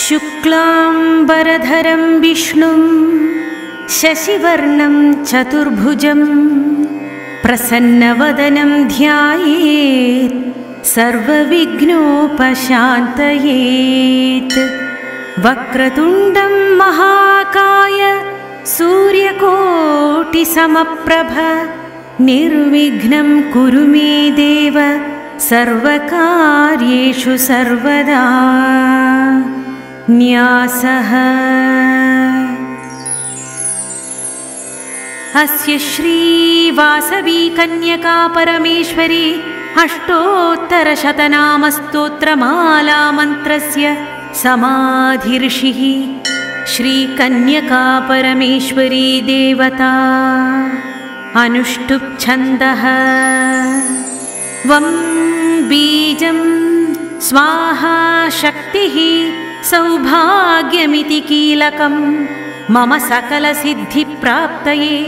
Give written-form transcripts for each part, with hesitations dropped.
शुक्लांबरधरं विष्णुं शशिवर्णं चतुर्भुजं प्रसन्नवदनं ध्यायेत् सर्वविघ्नोपशान्तयेत्। वक्रतुण्डं महाकाय सूर्यकोटिसमप्रभ निर्विघ्नं कुरु मे देव सर्वकार्येषु सर्वदा। न्यासः अस्य श्रीवासवी कन्यका परमेश्वरी अष्टोत्तरशतनामस्तोत्रमाला मन्त्रस्य समाधिर्षिः श्रीकन्यका परमेश्वरी देवता। अनुष्टुप् छन्दः वं बीजं स्वाहा शक्तिः सौभाग्यमिति कीलकं मम सकलसिद्धिप्राप्तये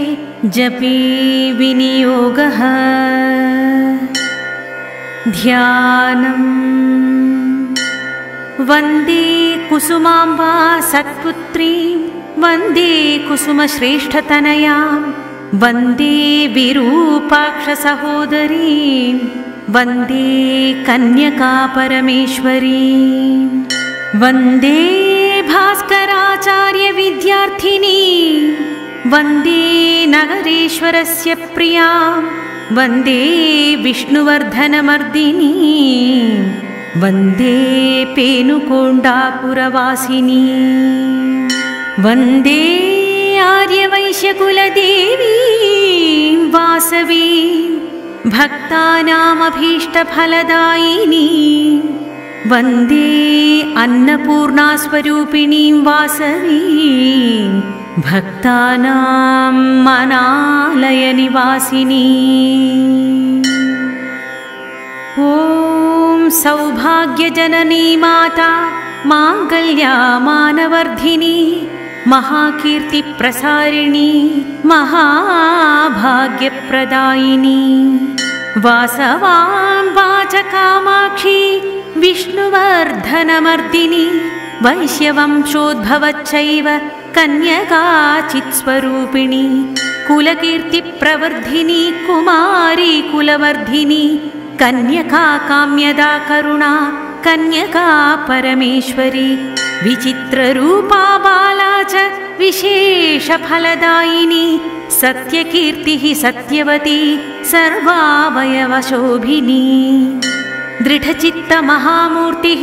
जपे विनियोगः। ध्यानम् वन्दे कुसुमाम्बा सत्पुत्रीं वन्दे कुसुमश्रेष्ठतनयां वन्दे विरूपाक्षसहोदरीं वन्दे कन्यका परमेश्वरीं वन्दे भास्कराचार्य विद्यार्थिनी वन्दे नगरेश्वरस्य प्रियां वन्दे विष्णुवर्धनमर्दिनी वन्दे पेनुकोण्डापुरवासिनी वन्दे आर्यवैश्यकुलदेवीं वासवीं भक्तानामभीष्टफलदायिनी वन्दे अन्नपूर्णास्वरूपिणीं वासवीं भक्तानां मनालयनिवासिनी। ॐ सौभाग्यजननी माता माङ्गल्या मानवर्धिनी महाकीर्तिप्रसारिणी महाभाग्यप्रदायिनी वासवाम्बा च कामाक्षी विष्णुवर्धनमर्दिनी वैश्यवंशोद्भवच्चैव कन्यका चित्स्वरूपिणी कुलकीर्तिप्रवर्धिनी कुमारी कुलवर्धिनी कन्यका काम्यदा करुणा कन्यका परमेश्वरी विचित्ररूपा बाला च विशेषफलदायिनी सत्यकीर्तिः सत्यवती सर्वावयवशोभिनी दृढचित्तमहामूर्तिः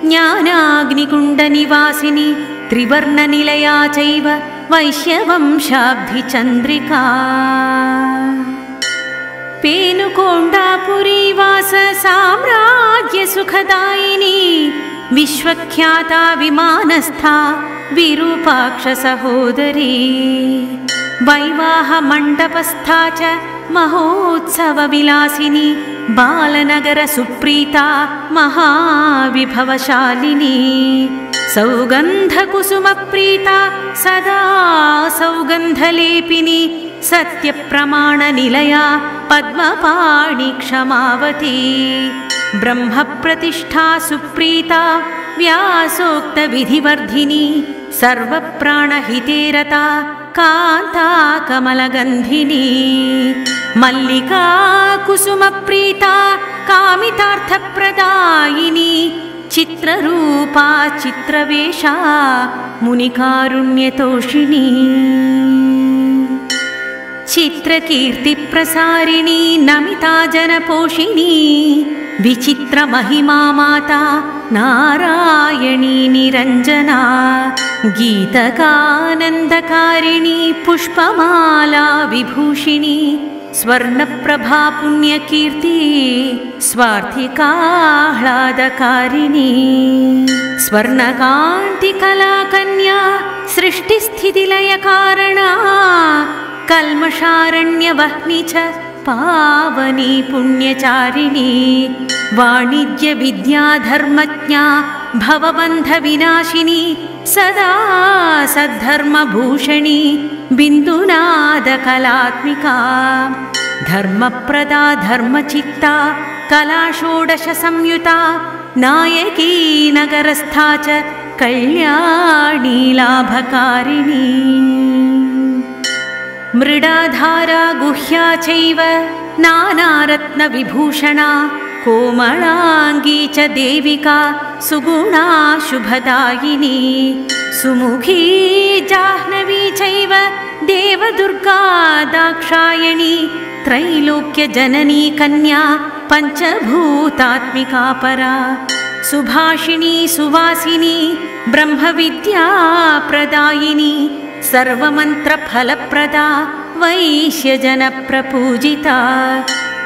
ज्ञानाग्निकुण्डनिवासिनी त्रिवर्णनिलया चैव वैश्यवंशाब्धिचन्द्रिका पेनुकोण्डापुरी वास साम्राज्यसुखदायिनी विश्वख्याता विमानस्था विरूपाक्षसहोदरी वैवाहमण्डपस्था च महोत्सवविलासिनी बालनगरसुप्रीता महाविभवशालिनी सौगन्धकुसुमप्रीता सदा सौगन्धलेपिनी सत्यप्रमाणनिलया पद्मपाणि क्षमावती ब्रह्मप्रतिष्ठा सुप्रीता व्यासोक्तविधिवर्धिनी सर्वप्राणहिते रता कान्ता कमलगन्धिनी मल्लिका कुसुमप्रीता कामितार्थप्रदायिनी चित्ररूपा चित्रवेषा मुनिकारुण्यतोषिणी चित्रकीर्तिप्रसारिणी नमिता जनपोषिणी विचित्रमहिमा माता नारायणी निरञ्जना गीतकानन्दकारिणी पुष्पमाला विभूषिणी स्वर्णप्रभा पुण्यकीर्ति स्वार्थिकाह्लादकारिणी स्वर्णकान्तिकलाकन्या सृष्टिस्थितिलयकारणा कल्मषारण्यवह्नि च पावनी पुण्यचारिणी वाणिज्यविद्याधर्मज्ञा भवबन्धविनाशिनी सदा सद्धर्मभूषणी बिन्दुनादकलात्मिका धर्मप्रदा धर्मचित्ता कलाषोडशसंयुता नायकी नगरस्था च कल्याणी लाभकारिणी मृडाधारा गुह्या चैव नानारत्नविभूषणा कोमलांगी च देविका सुगुणा शुभदायिनी सुमुखी जाह्नवी चैव देवदुर्गा दाक्षायणी त्रैलोक्यजननी कन्या पंचभूतात्मिका परा सुभाषिणी सुवासिनी ब्रह्मविद्या प्रदायिनी सर्वमन्त्रफलप्रदा वैश्यजनप्रपूजिता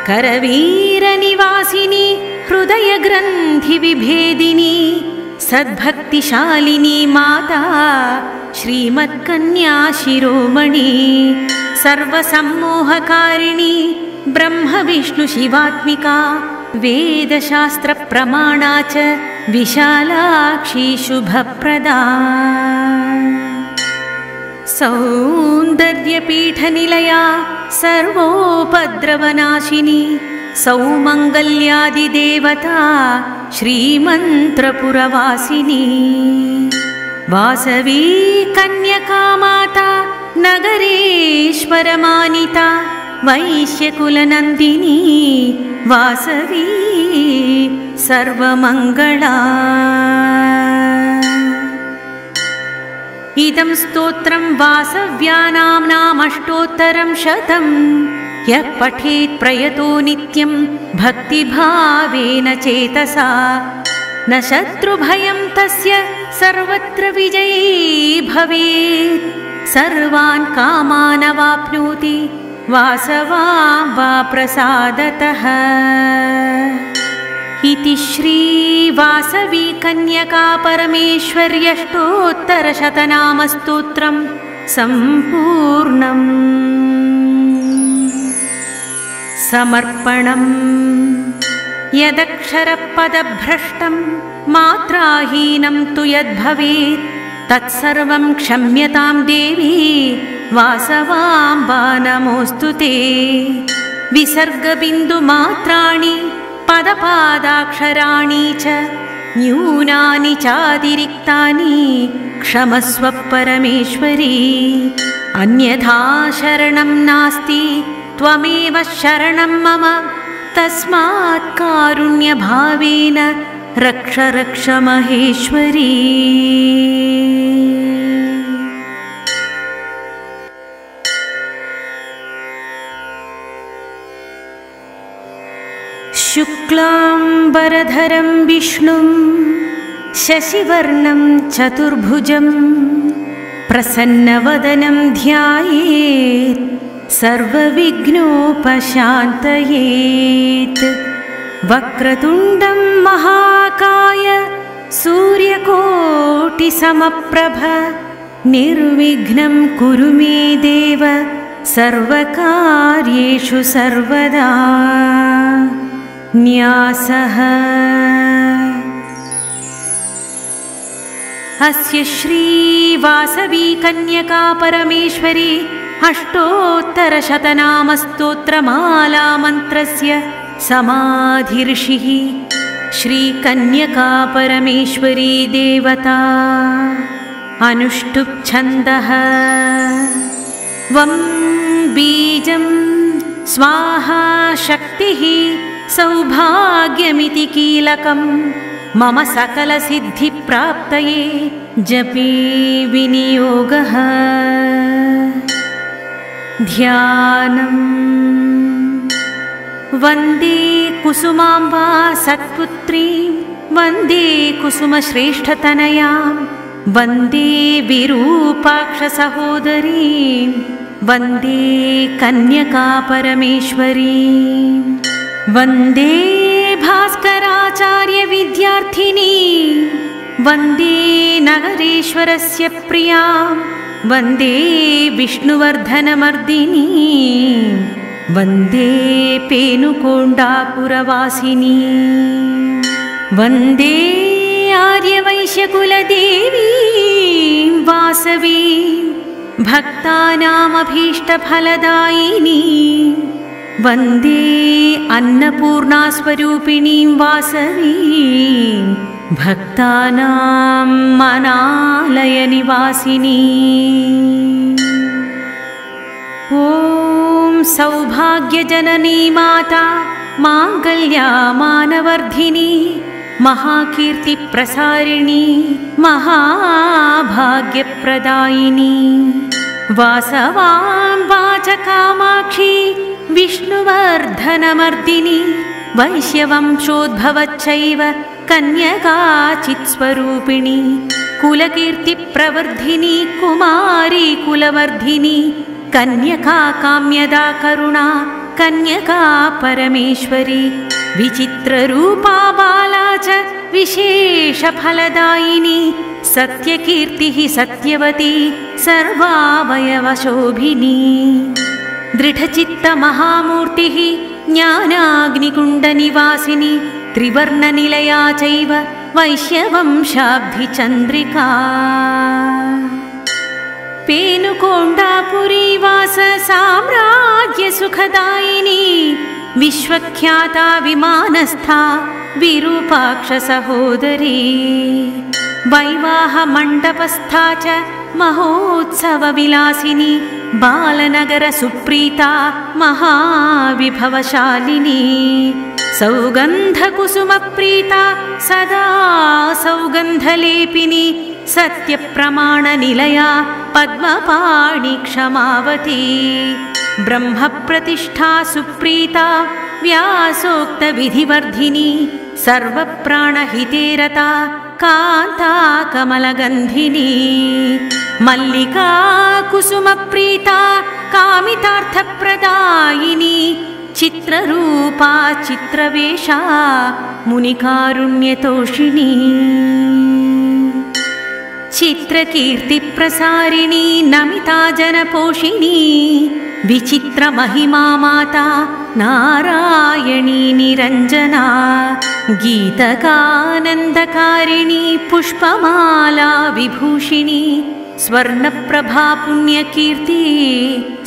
करवीरनिवासिनी हृदयग्रन्थिविभेदिनी सद्भक्तिशालिनी माता श्रीमत्कन्या शिरोमणि सर्वसम्मोहकारिणी ब्रह्मविष्णुशिवात्मिका वेदशास्त्रप्रमाणा च विशालाक्षी शुभप्रदा सौन्दर्यपीठनिलया सर्वोपद्रवनाशिनी सौमङ्गल्यादिदेवता श्रीमन्त्रपुरवासिनी वासवी कन्यका माता नगरेश्वरमानिता वैश्यकुलनन्दिनी वासवी सर्वमङ्गला इदं स्तोत्रं वासव्यानाम्नामष्टोत्तरं शतम् यः पठेत् प्रयतो नित्यं भक्तिभावेन चेतसा न शत्रुभयं तस्य सर्वत्र विजयी भवेत् सर्वान् कामानवाप्नोति वासवां वा प्रसादतः इति श्री वासवी कन्यका परमेश्वर्यष्टोत्तरशतनामस्तोत्रं सम्पूर्णम् समर्पणम् यदक्षरपदभ्रष्टं मात्राहीनं तु यद्भवेत् तत्सर्वं क्षम्यतां देवी वासवाम्बा नमोऽस्तु ते विसर्गबिन्दुमात्राणि पदपादाक्षराणि च न्यूनानि चातिरिक्तानि क्षमस्व परमेश्वरी अन्यथा शरणं नास्ति त्वमेव शरणं मम तस्मात् कारुण्यभावेन रक्ष रक्ष महेश्वरी शुक्लाम्बरधरं विष्णुं शशिवर्णं चतुर्भुजं प्रसन्नवदनं ध्यायेत् सर्वविघ्नोपशान्तयेत् वक्रतुण्डं महाकाय सूर्यकोटिसमप्रभ निर्विघ्नं कुरु मे देव सर्वकार्येषु सर्वदा न्यासः अस्य श्री वासवी कन्यका परमेश्वरी अष्टोत्तरशतनामस्तोत्रमाला मन्त्रस्य समाधिर्षिः श्रीकन्यका परमेश्वरी देवता अनुष्टुप् छन्दः वं बीजं स्वाहा शक्तिः सौभाग्यमिति कीलकं मम सकलसिद्धिप्राप्तये जपे विनियोगः ध्यानम् वन्दे कुसुमाम्बा सत्पुत्रीं वन्दे कुसुमश्रेष्ठतनयां वन्दे विरूपाक्षसहोदरीं वन्दे कन्यका परमेश्वरीं वन्दे भास्कराचार्य विद्यार्थिनी वन्दे नगरेश्वरस्य प्रियां वन्दे विष्णुवर्धनमर्दिनी वन्दे पेनुकोण्डापुरवासिनी वन्दे आर्यवैश्यकुलदेवीं वासवी भक्तानामभीष्टफलदायिनी वन्दे अन्नपूर्णास्वरूपिणीं वासवीं भक्तानां मनालयनिवासिनी। ॐ सौभाग्यजननी माता माङ्गल्या मानवर्धिनी महाकीर्तिप्रसारिणी महाभाग्यप्रदायिनी वासवाम्बाच कामाक्षी विष्णुवर्धनमर्दिनी वैश्यवंशोद्भवच्चैव कन्यकाचित्स्वरूपिणी कुलकीर्तिप्रवर्धिनी कुमारी कुलवर्धिनी कन्यका काम्यदा करुणा कन्यका परमेश्वरी विचित्ररूपा बाला च विशेषफलदायिनी सत्यकीर्तिः सत्यवती सर्वावयवशोभिनी दृढचित्तमहामूर्तिः ज्ञानाग्निकुण्डनिवासिनी त्रिवर्णनिलया चैव वैश्यवंशाब्धिचन्द्रिका पेनुकोण्डापुरीवास साम्राज्यसुखदायिनी विश्वख्याता विमानस्था विरूपाक्षसहोदरी वैवाहमण्डपस्था च महोत्सवविलासिनी बालनगरसुप्रीता महाविभवशालिनी सौगन्धकुसुमप्रीता सदा सौगन्धलेपिनी सत्यप्रमाणनिलया पद्मपाणि क्षमावती ब्रह्मप्रतिष्ठा सुप्रीता व्यासोक्तविधिवर्धिनी सर्वप्राणहिते रता कान्ता कमलगन्धिनी मल्लिका कुसुमप्रीता कामितार्थप्रदायिनी चित्ररूपा चित्रवेषा मुनिकारुण्यतोषिणी चित्रकीर्तिप्रसारिणी नमिता जनपोषिणी विचित्रमहिमा माता नारायणी निरञ्जना गीतकानन्दकारिणी पुष्पमाला विभूषिणी स्वर्णप्रभा पुण्यकीर्ति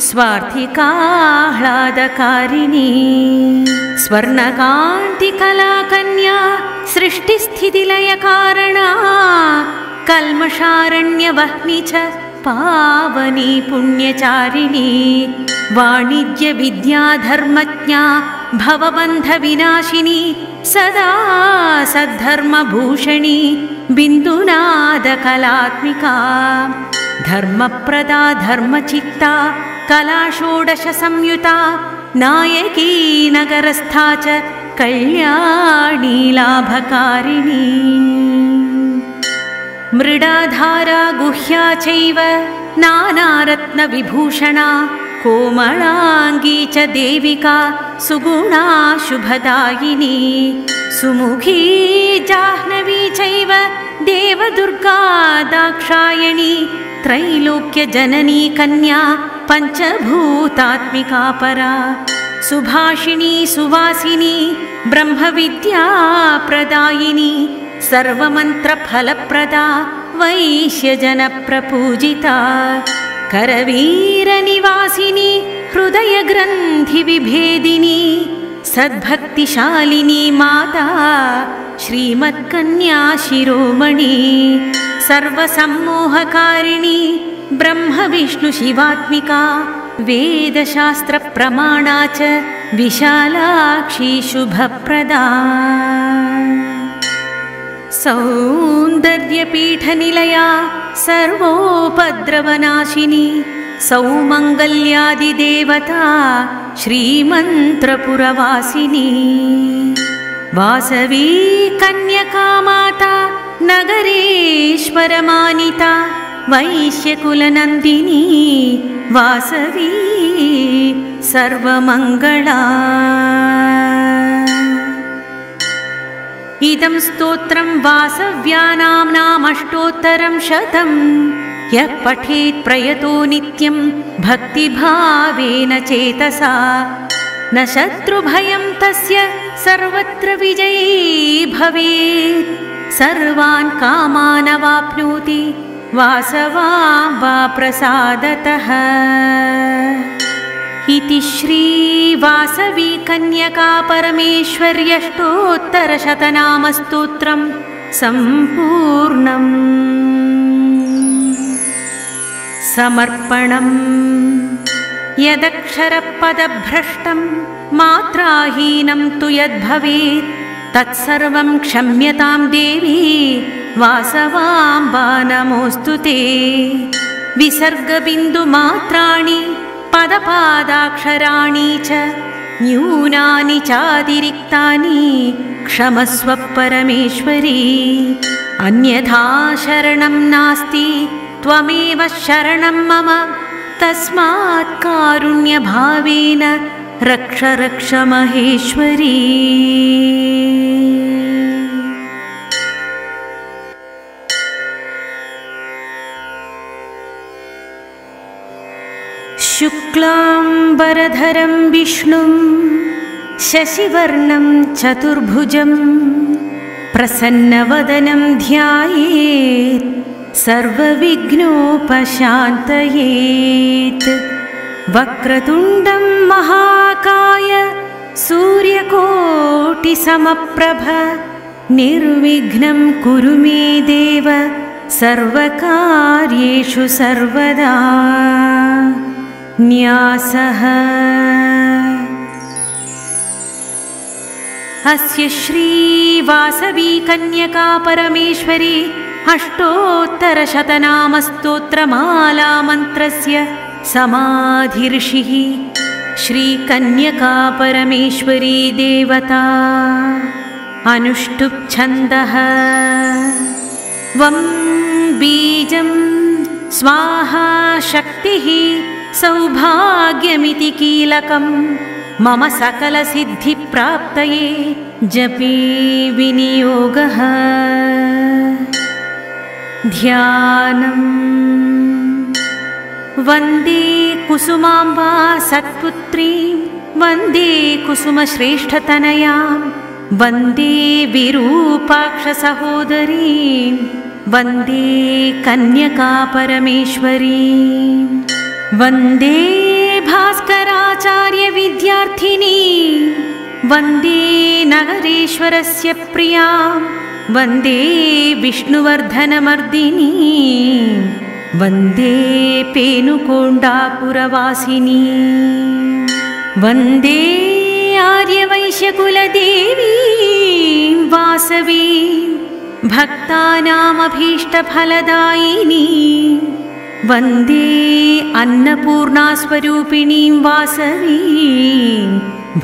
स्वार्थिकाह्लादकारिणी स्वर्णकान्तिकलाकन्या सृष्टिस्थितिलयकारणा कल्मषारण्यवह्नि च पावनी पुण्यचारिणी वाणिज्यविद्याधर्मज्ञा भवबन्धविनाशिनी सदा सद्धर्मभूषणी बिन्दुनादकलात्मिका धर्मप्रदा धर्मचित्ता कलाषोडशसंयुता नायकी नगरस्था च कल्याणी लाभकारिणी मृडाधारा गुह्या चैव नानारत्नविभूषणा कोमलाङ्गी च देविका सुगुणा शुभदायिनी सुमुखी जाह्नवी चैव देवदुर्गा दाक्षायणी त्रैलोक्यजननी कन्या पञ्चभूतात्मिका परा सुभाषिणी सुवासिनी ब्रह्मविद्याप्रदायिनी सर्वमन्त्रफलप्रदा वैश्यजनप्रपूजिता करवीरनिवासिनी हृदयग्रन्थिविभेदिनी सद्भक्तिशालिनी माता श्रीमत्कन्या शिरोमणि सर्वसम्मोहकारिणी ब्रह्मविष्णुशिवात्मिका वेदशास्त्रप्रमाणा च विशालाक्षी शुभप्रदा सौन्दर्यपीठनिलया सर्वोपद्रवनाशिनी सौमङ्गल्यादिदेवता श्रीमन्त्रपुरवासिनी वासवी कन्यका माता नगरेश्वरमानिता वैश्यकुलनन्दिनी वासवी सर्वमङ्गला इदं स्तोत्रं वासव्यानाम्नामष्टोत्तरं शतं यः पठेत् प्रयतो नित्यं भक्तिभावेन चेतसा न शत्रुभयं तस्य सर्वत्र विजयी भवेत् सर्वान् कामानवाप्नोति वासवाम्बा प्रसादतः इति श्री वासवी कन्यका परमेश्वर्यष्टोत्तरशतनामस्तोत्रम् सम्पूर्णम्। समर्पणम्। यदक्षरपदभ्रष्टं मात्राहीनं तु यद्भवेत् तत्सर्वं क्षम्यतां देवी वासवाम्बा नमोऽस्तु ते। विसर्गबिन्दुमात्राणि पदपादाक्षराणि च न्यूनानि चातिरिक्तानि क्षमस्व परमेश्वरी। अन्यथा शरणं नास्ति त्वमेव शरणं मम तस्मात् कारुण्यभावेन रक्ष रक्ष महेश्वरी। शुक्लाम्बरधरं विष्णुं शशिवर्णं चतुर्भुजं प्रसन्नवदनं ध्यायेत् सर्वविघ्नोपशान्तयेत्। वक्रतुण्डं महाकाय सूर्यकोटिसमप्रभ निर्विघ्नं कुरु मे देव सर्वकार्येषु सर्वदा। न्यासः। अस्य श्रीवासवी कन्यका परमेश्वरी अष्टोत्तरशतनामस्तोत्रमाला मन्त्रस्य समाधिर्षिः श्रीकन्यका परमेश्वरी देवता। अनुष्टुप् छन्दः। वं बीजं स्वाहा शक्तिः सौभाग्यमिति कीलकं मम सकलसिद्धिप्राप्तये जपे विनियोगः। ध्यानम्। वन्दे कुसुमाम्बा सत्पुत्रीं वन्दे कुसुमश्रेष्ठतनयां वन्दे विरूपाक्षसहोदरीं वन्दे कन्यका परमेश्वरीं। वन्दे भास्कराचार्य विद्यार्थिनी वन्दे नगरेश्वरस्य प्रियां वन्दे विष्णुवर्धनमर्दिनी वन्दे पेनुकोण्डापुरवासिनी। वन्दे आर्यवैश्यकुलदेवीं वासवीं भक्तानामभीष्टफलदायिनी वन्दे अन्नपूर्णास्वरूपिणीं वासवीं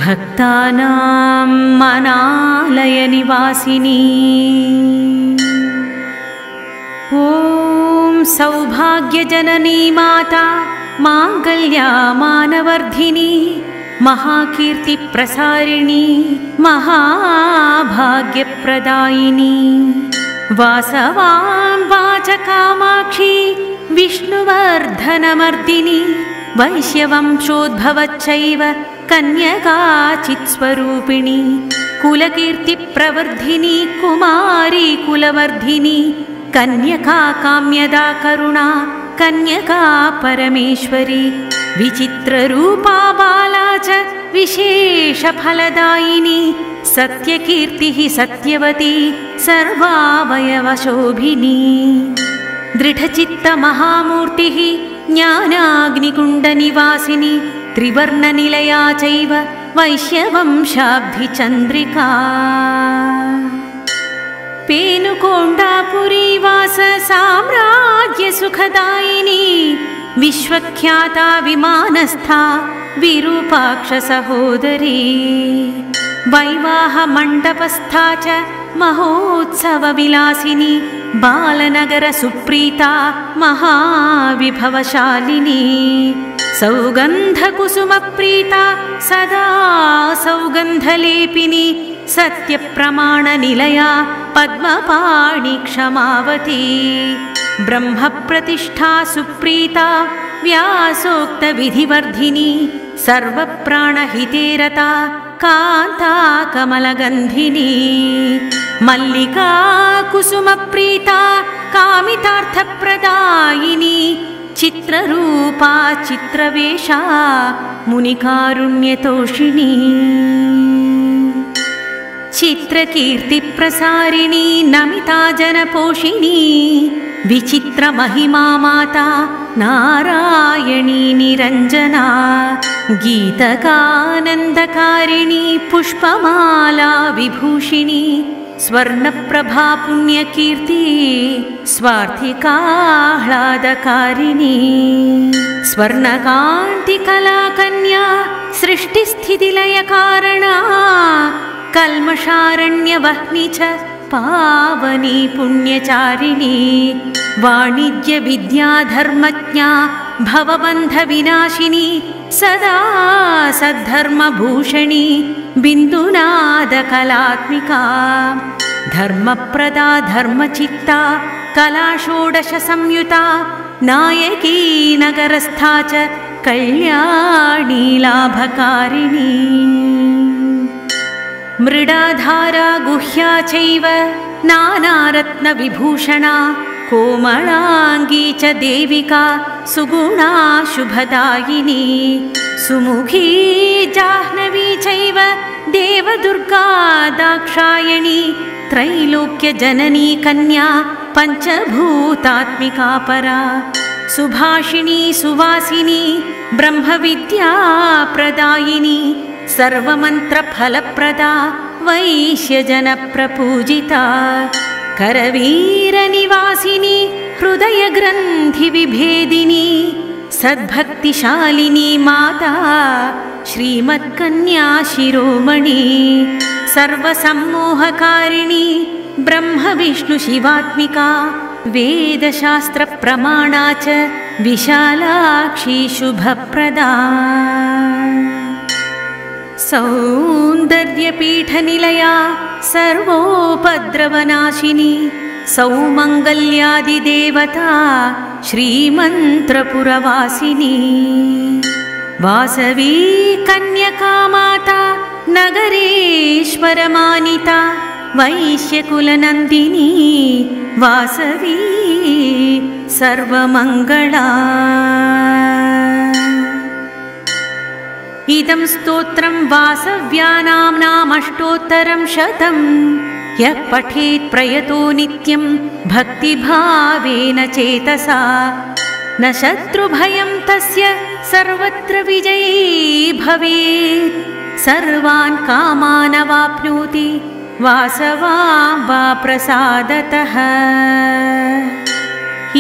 भक्तानां मनालयनिवासिनी। ॐ सौभाग्यजननी माता माङ्गल्या मानवर्धिनी महाकीर्तिप्रसारिणी महाभाग्यप्रदायिनी वासवाम्बा च कामाक्षी विष्णुवर्धनमर्दिनी वैश्यवंशोद्भवच्चैव कन्यका चित्स्वरूपिणी कुलकीर्तिप्रवर्धिनी कुमारी कुलवर्धिनी कन्यका काम्यदा करुणा कन्यका परमेश्वरी विचित्ररूपा बाला च विशेषफलदायिनी सत्यकीर्तिः सत्यवती सर्वावयवशोभिनी दृढचित्तमहामूर्तिः ज्ञानाग्निकुण्डनिवासिनी त्रिवर्णनिलया चैव वैश्यवंशाब्धिचन्द्रिका पेनुकोण्डापुरीवास साम्राज्यसुखदायिनी विश्वख्याता विमानस्था विरूपाक्षसहोदरी वैवाहमण्डपस्था च महोत्सवविलासिनी बालनगरसुप्रीता महाविभवशालिनी सौगन्धकुसुमप्रीता सदा सौगन्धलेपिनी सत्यप्रमाणनिलया पद्मपाणि क्षमावती ब्रह्मप्रतिष्ठा सुप्रीता व्यासोक्तविधिवर्धिनी सर्वप्राणहिते रता कान्ता कमलगन्धिनी मल्लिका कुसुमप्रीता कामितार्थप्रदायिनी चित्ररूपा चित्रवेषा मुनिकारुण्यतोषिणी चित्रकीर्तिप्रसारिणी नमिता जनपोषिणी विचित्रमहिमा माता नारायणी निरञ्जना गीतकानन्दकारिणी पुष्पमाला विभूषिणी स्वर्णप्रभा पुण्यकीर्ति स्वार्थिकाह्लादकारिणी स्वर्णकान्तिकलाकन्या सृष्टिस्थितिलयकारणा कल्मषारण्यवह्नि च पावनी पुण्यचारिणी वाणिज्यविद्याधर्मज्ञा भवबन्धविनाशिनी सदा सद्धर्मभूषणी बिन्दुनादकलात्मिका धर्मप्रदा धर्मचित्ता कलाषोडशसंयुता नायकी नगरस्था च कल्याणी लाभकारिणी मृडाधारा गुह्या चैव नानारत्नविभूषणा कोमलाङ्गी च देविका सुगुणा शुभदायिनी सुमुखी जाह्नवी चैव देवदुर्गा दाक्षायणी त्रैलोक्यजननी कन्या पञ्चभूतात्मिका परा सुभाषिणी सुवासिनी ब्रह्मविद्याप्रदायिनी सर्वमन्त्रफलप्रदा वैश्यजनप्रपूजिता करवीरनिवासिनी हृदयग्रन्थिविभेदिनी सद्भक्तिशालिनी माता श्रीमत्कन्या शिरोमणि सर्वसम्मोहकारिणी ब्रह्मविष्णुशिवात्मिका वेदशास्त्रप्रमाणा च विशालाक्षी शुभप्रदा सौन्दर्यपीठनिलया सर्वोपद्रवनाशिनी सौमङ्गल्यादिदेवता श्रीमन्त्रपुरवासिनी वासवी कन्यका माता नगरेश्वरमानिता वैश्यकुलनन्दिनी वासवी सर्वमङ्गला इदं स्तोत्रं वासव्यानाम्नामष्टोत्तरं शतं यः पठेत् प्रयतो नित्यं भक्तिभावेन चेतसा न शत्रुभयं तस्य सर्वत्र विजयी भवेत् सर्वान् कामानवाप्नोति वासवाम्बा प्रसादतः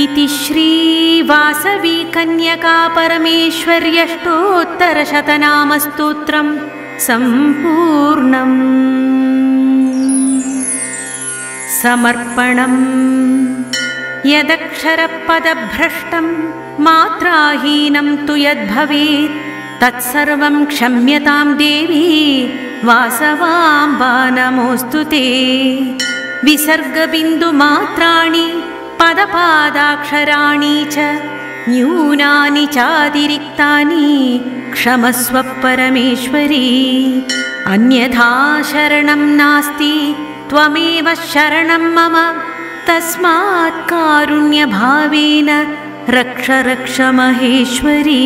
इति श्री वासवी कन्यका परमेश्वर्यष्टोत्तरशतनामस्तोत्रं सम्पूर्णम् समर्पणम् यदक्षरपदभ्रष्टं मात्राहीनं तु यद्भवेत् तत्सर्वं क्षम्यतां देवी वासवाम्बा नमोऽस्तु ते विसर्गबिन्दुमात्राणि पदपादाक्षराणि च न्यूनानि चातिरिक्तानि क्षमस्व परमेश्वरी अन्यथा शरणं नास्ति त्वमेव शरणं मम तस्मात् कारुण्यभावेन रक्ष रक्ष महेश्वरी।